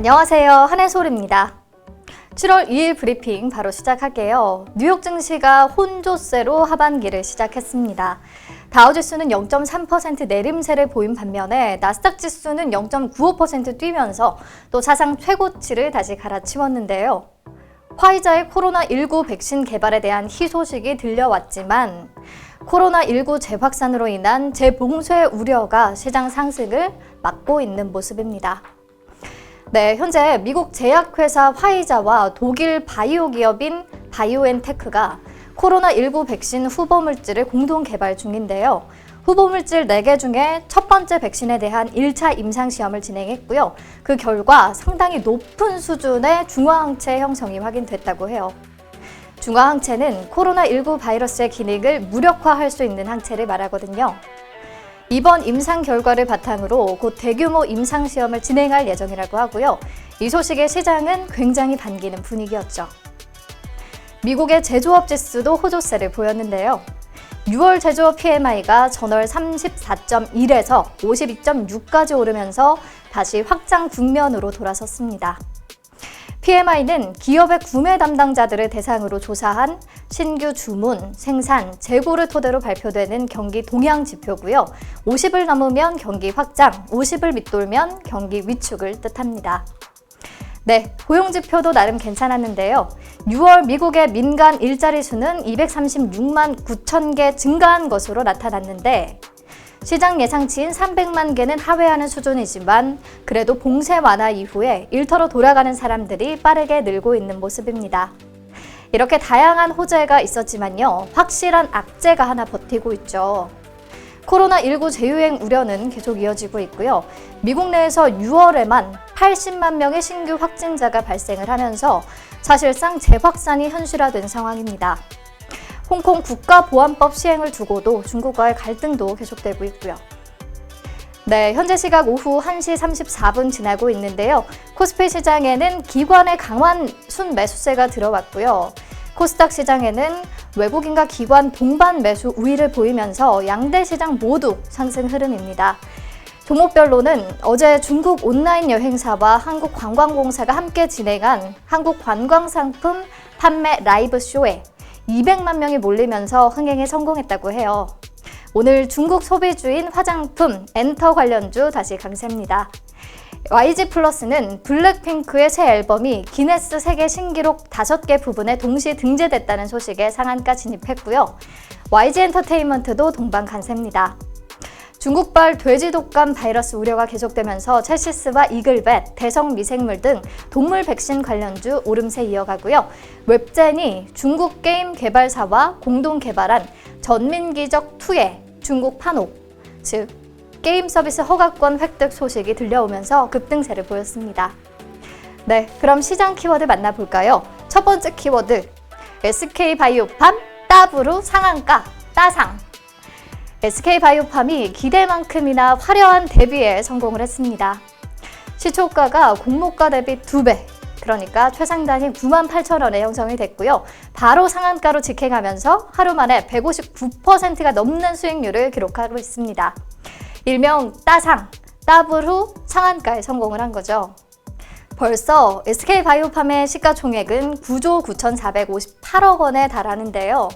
안녕하세요. 한해솔입니다. 7월 2일 브리핑 바로 시작할게요. 뉴욕 증시가 혼조세로 하반기를 시작했습니다. 다우지수는 0.3% 내림세를 보인 반면에 나스닥 지수는 0.95% 뛰면서 또 사상 최고치를 다시 갈아치웠는데요. 화이자의 코로나19 백신 개발에 대한 희소식이 들려왔지만 코로나19 재확산으로 인한 재봉쇄 우려가 시장 상승을 막고 있는 모습입니다. 네, 현재 미국 제약회사 화이자와 독일 바이오 기업인 바이오엔테크가 코로나19 백신 후보물질을 공동 개발 중인데요. 후보물질 4개 중에 첫 번째 백신에 대한 1차 임상시험을 진행했고요. 그 결과 상당히 높은 수준의 중화항체 형성이 확인됐다고 해요. 중화항체는 코로나19 바이러스의 기능을 무력화할 수 있는 항체를 말하거든요. 이번 임상 결과를 바탕으로 곧 대규모 임상시험을 진행할 예정이라고 하고요. 이 소식에 시장은 굉장히 반기는 분위기였죠. 미국의 제조업 지수도 호조세를 보였는데요. 6월 제조업 PMI가 전월 34.1에서 52.6까지 오르면서 다시 확장 국면으로 돌아섰습니다. PMI는 기업의 구매 담당자들을 대상으로 조사한 신규 주문, 생산, 재고를 토대로 발표되는 경기 동향 지표고요. 50을 넘으면 경기 확장, 50을 밑돌면 경기 위축을 뜻합니다. 네, 고용지표도 나름 괜찮았는데요. 6월 미국의 민간 일자리 수는 236만 9천 개 증가한 것으로 나타났는데 시장 예상치인 300만 개는 하회하는 수준이지만 그래도 봉쇄 완화 이후에 일터로 돌아가는 사람들이 빠르게 늘고 있는 모습입니다. 이렇게 다양한 호재가 있었지만요. 확실한 악재가 하나 버티고 있죠. 코로나19 재유행 우려는 계속 이어지고 있고요. 미국 내에서 6월에만 80만 명의 신규 확진자가 발생을 하면서 사실상 재확산이 현실화된 상황입니다. 홍콩 국가보안법 시행을 두고도 중국과의 갈등도 계속되고 있고요. 네, 현재 시각 오후 1시 34분 지나고 있는데요. 코스피 시장에는 기관의 강한 순매수세가 들어왔고요. 코스닥 시장에는 외국인과 기관 동반 매수 우위를 보이면서 양대 시장 모두 상승 흐름입니다. 종목별로는 어제 중국 온라인 여행사와 한국관광공사가 함께 진행한 한국관광상품 판매 라이브 쇼에 200만 명이 몰리면서 흥행에 성공했다고 해요. 오늘 중국 소비주인 화장품, 엔터 관련주 다시 강세입니다. YG플러스는 블랙핑크의 새 앨범이 기네스 세계 신기록 5개 부분에 동시 등재됐다는 소식에 상한가 진입했고요. YG엔터테인먼트도 동반 강세입니다. 중국발 돼지 독감 바이러스 우려가 계속되면서 첼시스와 이글벳, 대성미생물 등 동물 백신 관련주 오름세 이어가고요. 웹젠이 중국 게임 개발사와 공동 개발한 전민기적 2의 중국 판호, 즉 게임 서비스 허가권 획득 소식이 들려오면서 급등세를 보였습니다. 네, 그럼 시장 키워드 만나볼까요? 첫 번째 키워드, SK바이오팜 따브루 상한가 따상. SK바이오팜이 기대만큼이나 화려한 데뷔에 성공을 했습니다. 시초가가 공모가 대비 2배, 그러니까 최상단이 98,000원에 형성이 됐고요. 바로 상한가로 직행하면서 하루 만에 159%가 넘는 수익률을 기록하고 있습니다. 일명 따상, 따브루 상한가에 성공을 한 거죠. 벌써 SK바이오팜의 시가총액은 9조 9,458억 원에 달하는데요.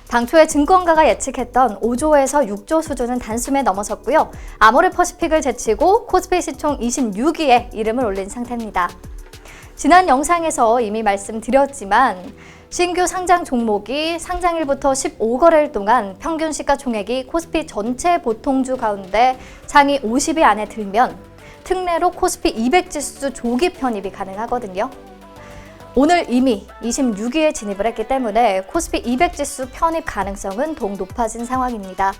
당초에 증권가가 예측했던 5조에서 6조 수준은 단숨에 넘어섰고요. 아모레퍼시픽을 제치고 코스피 시총 26위에 이름을 올린 상태입니다. 지난 영상에서 이미 말씀드렸지만 신규 상장 종목이 상장일부터 15거래일 동안 평균 시가총액이 코스피 전체 보통주 가운데 상위 50위 안에 들면 특례로 코스피 200지수 조기 편입이 가능하거든요. 오늘 이미 26위에 진입을 했기 때문에 코스피 200지수 편입 가능성은 더욱 높아진 상황입니다.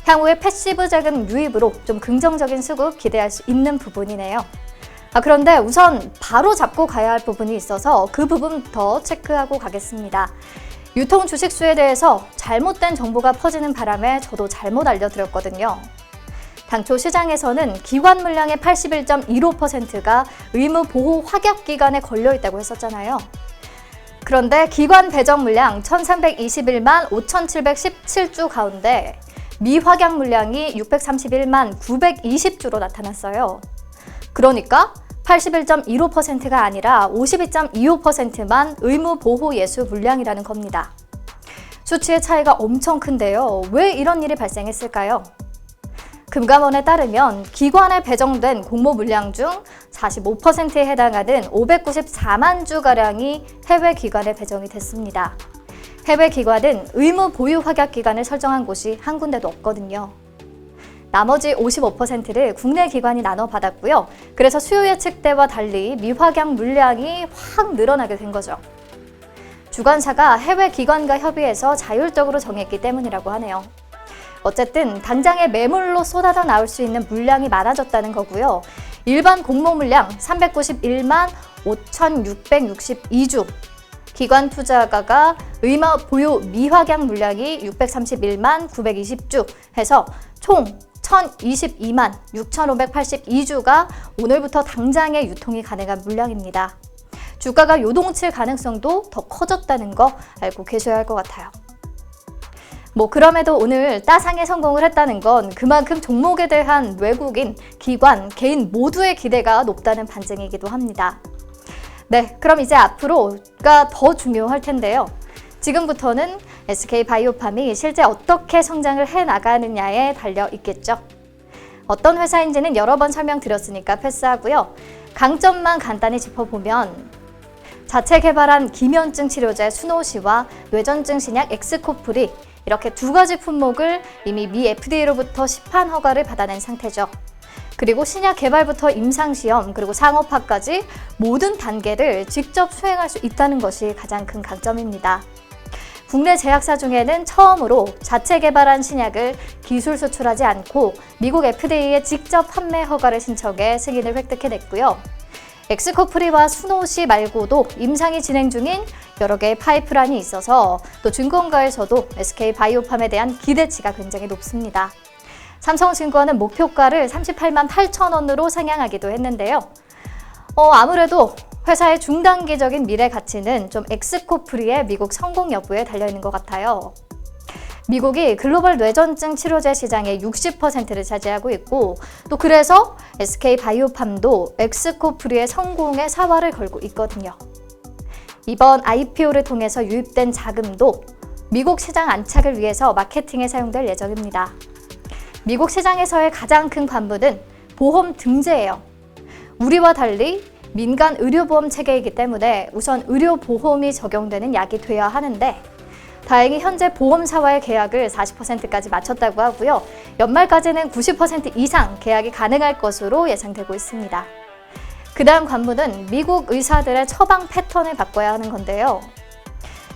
향후에 패시브 자금 유입으로 좀 긍정적인 수급 기대할 수 있는 부분이네요. 그런데 우선 바로 잡고 가야 할 부분이 있어서 그 부분부터 체크하고 가겠습니다. 유통 주식수에 대해서 잘못된 정보가 퍼지는 바람에 저도 잘못 알려드렸거든요. 당초 시장에서는 기관 물량의 81.15%가 의무 보호 확약 기간에 걸려 있다고 했었잖아요. 그런데 기관 배정 물량 1,321만 5,717주 가운데 미확약 물량이 631만 920주로 나타났어요. 그러니까 81.15%가 아니라 52.25%만 의무 보호 예수 물량이라는 겁니다. 수치의 차이가 엄청 큰데요. 왜 이런 일이 발생했을까요? 금감원에 따르면 기관에 배정된 공모 물량 중 45%에 해당하는 594만 주가량이 해외 기관에 배정이 됐습니다. 해외 기관은 의무 보유 확약 기간을 설정한 곳이 한 군데도 없거든요. 나머지 55%를 국내 기관이 나눠 받았고요. 그래서 수요 예측 때와 달리 미확약 물량이 확 늘어나게 된 거죠. 주관사가 해외 기관과 협의해서 자율적으로 정했기 때문이라고 하네요. 어쨌든 당장에 매물로 쏟아져 나올 수 있는 물량이 많아졌다는 거고요. 일반 공모 물량 391만 5,662주, 기관 투자가가 의무 보유 미확약 물량이 631만 920주 해서 총 1,022만 6,582주가 오늘부터 당장에 유통이 가능한 물량입니다. 주가가 요동칠 가능성도 더 커졌다는 거 알고 계셔야 할 것 같아요. 그럼에도 오늘 따상에 성공을 했다는 건 그만큼 종목에 대한 외국인, 기관, 개인 모두의 기대가 높다는 반증이기도 합니다. 네, 그럼 이제 앞으로가 더 중요할 텐데요. 지금부터는 SK바이오팜이 실제 어떻게 성장을 해나가느냐에 달려 있겠죠. 어떤 회사인지는 여러 번 설명드렸으니까 패스하고요. 강점만 간단히 짚어보면 자체 개발한 기면증 치료제 수노시와 뇌전증 신약 엑스코프리 이렇게 두 가지 품목을 이미 미 FDA로부터 시판 허가를 받아낸 상태죠. 그리고 신약 개발부터 임상시험 그리고 상업화까지 모든 단계를 직접 수행할 수 있다는 것이 가장 큰 강점입니다. 국내 제약사 중에는 처음으로 자체 개발한 신약을 기술 수출하지 않고 미국 FDA에 직접 판매 허가를 신청해 승인을 획득해냈고요. 엑스코프리와 수노시 말고도 임상이 진행 중인 여러 개의 파이프라인이 있어서 또 증권가에서도 SK바이오팜에 대한 기대치가 굉장히 높습니다. 삼성증권은 목표가를 38만 8천 원으로 상향하기도 했는데요. 아무래도 회사의 중단기적인 미래 가치는 좀 엑스코프리의 미국 성공 여부에 달려있는 것 같아요. 미국이 글로벌 뇌전증 치료제 시장의 60%를 차지하고 있고 또 그래서 SK바이오팜도 엑스코프리의 성공에 사활을 걸고 있거든요. 이번 IPO를 통해서 유입된 자금도 미국 시장 안착을 위해서 마케팅에 사용될 예정입니다. 미국 시장에서의 가장 큰 관문은 보험 등재예요. 우리와 달리 민간 의료보험 체계이기 때문에 우선 의료보험이 적용되는 약이 돼야 하는데 다행히 현재 보험사와의 계약을 40%까지 마쳤다고 하고요. 연말까지는 90% 이상 계약이 가능할 것으로 예상되고 있습니다. 그 다음 관문은 미국 의사들의 처방 패턴을 바꿔야 하는 건데요.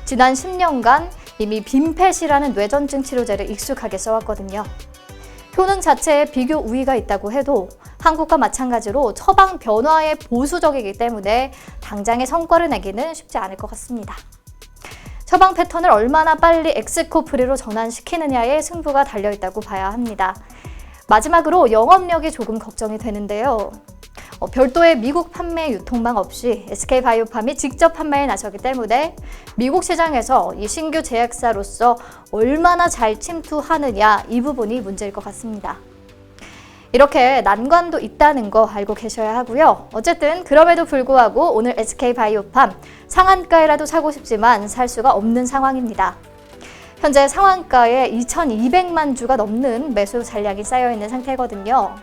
지난 10년간 이미 빈펫이라는 뇌전증 치료제를 익숙하게 써왔거든요. 효능 자체에 비교 우위가 있다고 해도 한국과 마찬가지로 처방 변화에 보수적이기 때문에 당장의 성과를 내기는 쉽지 않을 것 같습니다. 처방 패턴을 얼마나 빨리 엑스코프리로 전환시키느냐에 승부가 달려있다고 봐야 합니다. 마지막으로 영업력이 조금 걱정이 되는데요. 별도의 미국 판매 유통망 없이 SK바이오팜이 직접 판매에 나서기 때문에 미국 시장에서 이 신규 제약사로서 얼마나 잘 침투하느냐 이 부분이 문제일 것 같습니다. 이렇게 난관도 있다는 거 알고 계셔야 하고요. 어쨌든 그럼에도 불구하고 오늘 SK바이오팜 상한가에라도 사고 싶지만 살 수가 없는 상황입니다. 현재 상한가에 2,200만 주가 넘는 매수 잔량이 쌓여있는 상태거든요.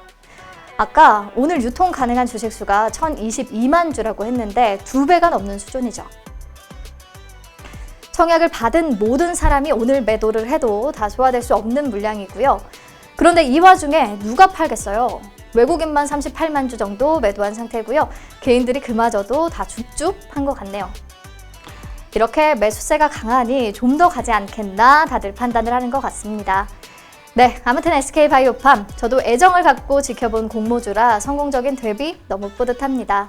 아까 오늘 유통 가능한 주식수가 1,022만 주라고 했는데 2배가 넘는 수준이죠. 청약을 받은 모든 사람이 오늘 매도를 해도 다 소화될 수 없는 물량이고요. 그런데 이 와중에 누가 팔겠어요? 외국인만 38만 주 정도 매도한 상태고요. 개인들이 그마저도 다 줍줍한 것 같네요. 이렇게 매수세가 강하니 좀 더 가지 않겠나 다들 판단을 하는 것 같습니다. 네, 아무튼 SK바이오팜 저도 애정을 갖고 지켜본 공모주라 성공적인 데뷔 너무 뿌듯합니다.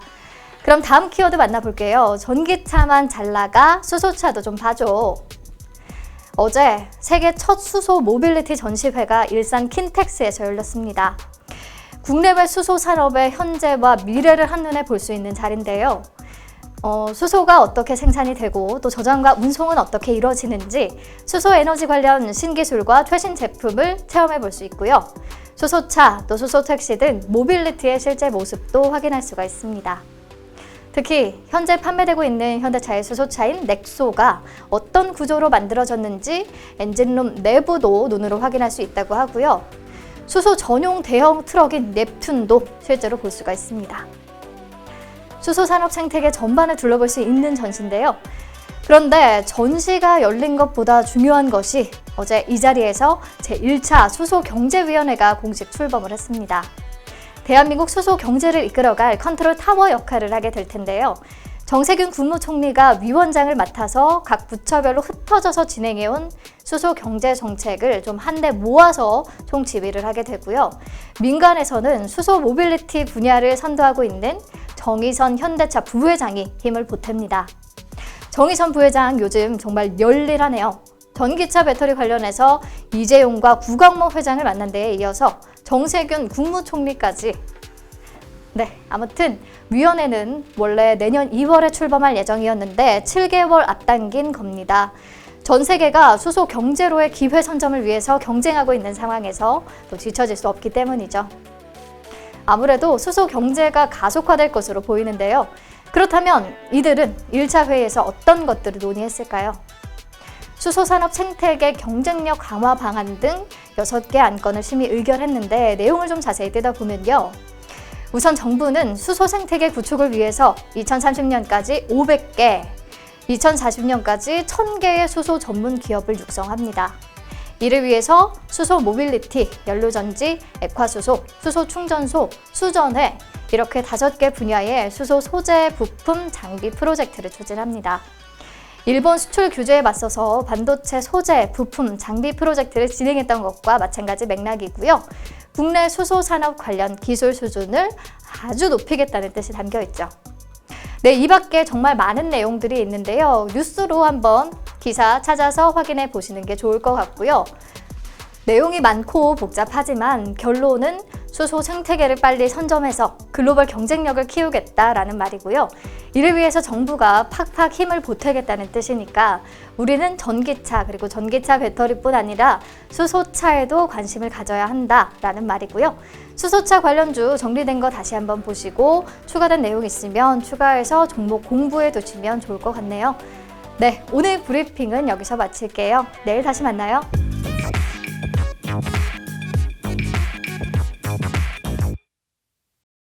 그럼 다음 키워드 만나볼게요. 전기차만 잘 나가 수소차도 좀 봐줘. 어제 세계 첫 수소 모빌리티 전시회가 일산 킨텍스에서 열렸습니다. 국내외 수소 산업의 현재와 미래를 한눈에 볼 수 있는 자리인데요. 수소가 어떻게 생산이 되고 또 저장과 운송은 어떻게 이루어지는지 수소 에너지 관련 신기술과 최신 제품을 체험해 볼 수 있고요. 수소차, 또 수소택시 등 모빌리티의 실제 모습도 확인할 수가 있습니다. 특히 현재 판매되고 있는 현대차의 수소차인 넥소가 어떤 구조로 만들어졌는지 엔진룸 내부도 눈으로 확인할 수 있다고 하고요. 수소 전용 대형 트럭인 넵튠도 실제로 볼 수가 있습니다. 수소 산업 생태계 전반을 둘러볼 수 있는 전시인데요. 그런데 전시가 열린 것보다 중요한 것이 어제 이 자리에서 제1차 수소경제위원회가 공식 출범을 했습니다. 대한민국 수소 경제를 이끌어갈 컨트롤 타워 역할을 하게 될 텐데요. 정세균 국무총리가 위원장을 맡아서 각 부처별로 흩어져서 진행해온 수소 경제 정책을 좀 한데 모아서 총 지휘를 하게 되고요. 민간에서는 수소 모빌리티 분야를 선도하고 있는 정의선 현대차 부회장이 힘을 보탭니다. 정의선 부회장 요즘 정말 열일하네요. 전기차 배터리 관련해서 이재용과 구광모 회장을 만난 데에 이어서 정세균 국무총리까지. 네, 아무튼 위원회는 원래 내년 2월에 출범할 예정이었는데 7개월 앞당긴 겁니다. 전 세계가 수소 경제로의 기회 선점을 위해서 경쟁하고 있는 상황에서 또 뒤처질 수 없기 때문이죠. 아무래도 수소 경제가 가속화될 것으로 보이는데요. 그렇다면 이들은 1차 회의에서 어떤 것들을 논의했을까요? 수소산업 생태계 경쟁력 강화 방안 등 6개 안건을 심의 의결했는데 내용을 좀 자세히 뜯어보면요. 우선 정부는 수소 생태계 구축을 위해서 2030년까지 500개, 2040년까지 1000개의 수소 전문 기업을 육성합니다. 이를 위해서 수소 모빌리티, 연료전지, 액화수소, 수소 충전소, 수전회 이렇게 5개 분야의 수소 소재, 부품, 장비 프로젝트를 추진합니다. 일본 수출 규제에 맞서서 반도체 소재, 부품, 장비 프로젝트를 진행했던 것과 마찬가지 맥락이고요. 국내 수소 산업 관련 기술 수준을 아주 높이겠다는 뜻이 담겨 있죠. 네, 이 밖에 정말 많은 내용들이 있는데요. 뉴스로 한번 기사 찾아서 확인해 보시는 게 좋을 것 같고요. 내용이 많고 복잡하지만 결론은 수소 생태계를 빨리 선점해서 글로벌 경쟁력을 키우겠다라는 말이고요. 이를 위해서 정부가 팍팍 힘을 보태겠다는 뜻이니까 우리는 전기차 그리고 전기차 배터리뿐 아니라 수소차에도 관심을 가져야 한다라는 말이고요. 수소차 관련주 정리된 거 다시 한번 보시고 추가된 내용 있으면 추가해서 종목 공부해 두시면 좋을 것 같네요. 네, 오늘 브리핑은 여기서 마칠게요. 내일 다시 만나요.